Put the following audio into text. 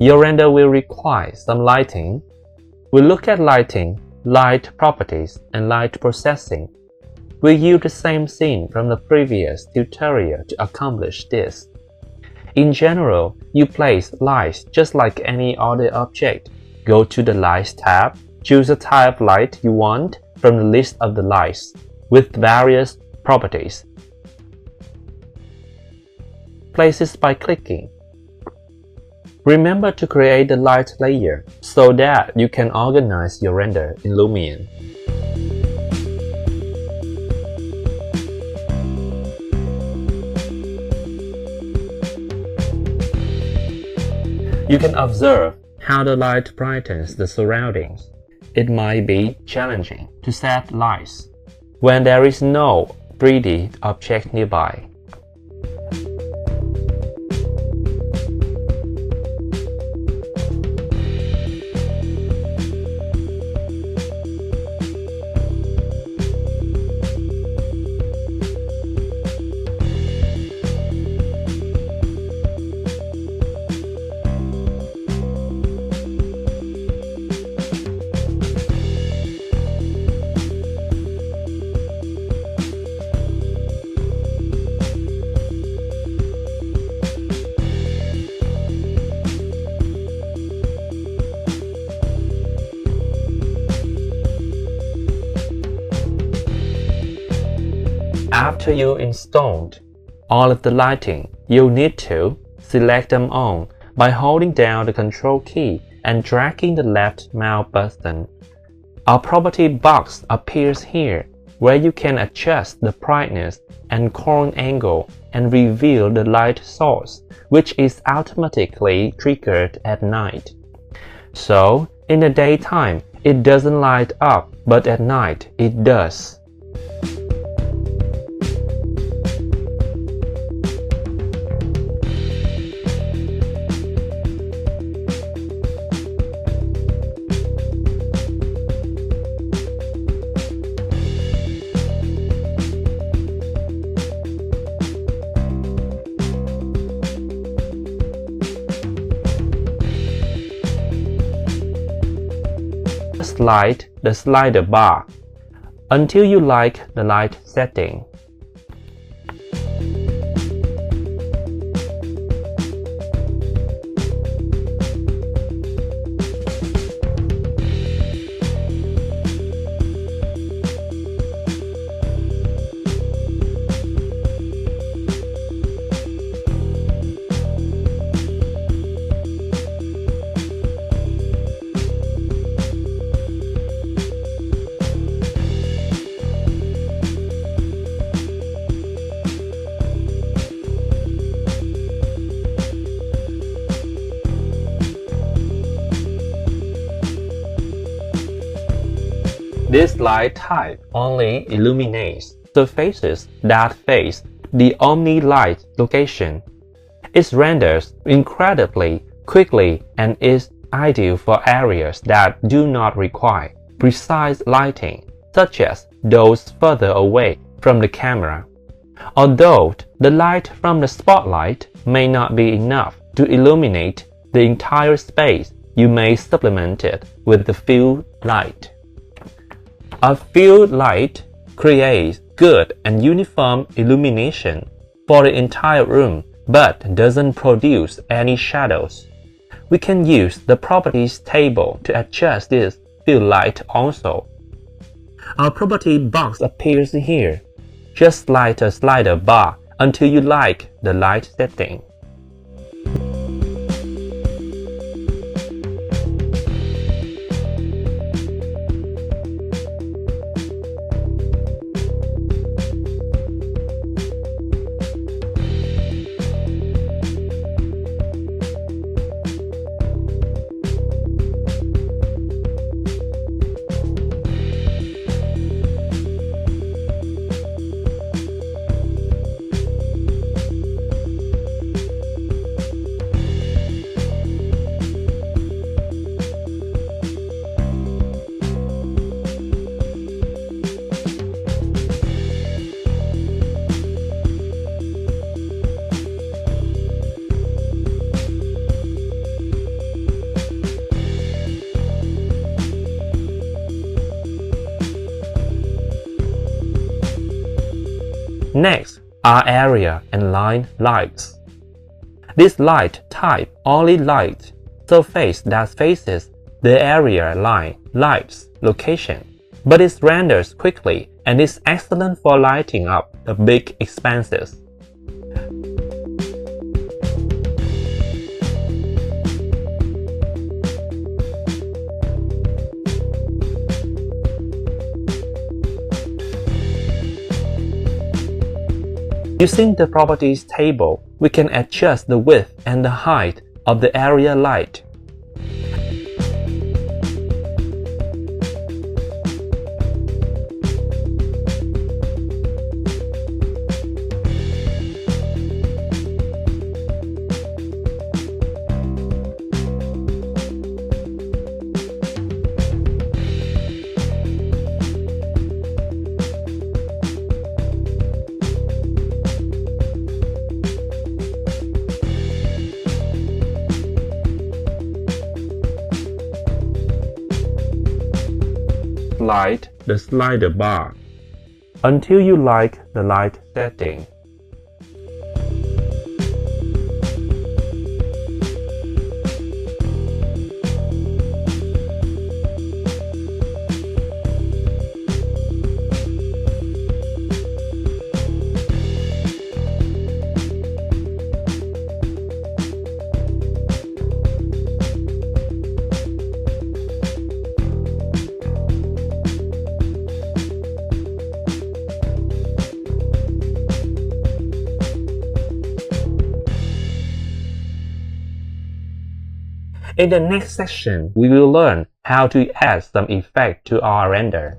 your render will require some lighting. We'll look at lighting, light properties, and light processing. We use the same scene from the previous tutorial to accomplish this. In general, you place lights just like any other object. Go to the Lights tab, choose the type of light you want from the list of the lights with various properties. Place it by clicking. Remember to create the light layer so that you can organize your render in Lumion. You can observe how the light brightens the surroundings. It might be challenging to set lights when there is no 3D object nearby. After you installed all of the lighting, you'll need to select them on by holding down the Control key and dragging the left mouse button. A property box appears here where you can adjust the brightness and corner angle and reveal the light source, which is automatically triggered at night. So, in the daytime, it doesn't light up, but at night, it does. Slide the slider bar until you like the light setting. This light type only illuminates surfaces that face the omni light location. It renders incredibly quickly and is ideal for areas that do not require precise lighting, such as those further away from the camera. Although the light from the spotlight may not be enough to illuminate the entire space, you may supplement it with the field light. A field light creates good and uniform illumination for the entire room but doesn't produce any shadows. We can use the properties table to adjust this field light also. Our property box appears here. Just slide the slider bar until you like the light setting. Next are area and line lights. This light type only lights surface that faces the area line lights location, but it renders quickly and is excellent for lighting up the big expanses. Using the properties table, we can adjust the width and the height of the area light. Slide the slider bar until you like the light setting. In the next section, we will learn how to add some effect to our render.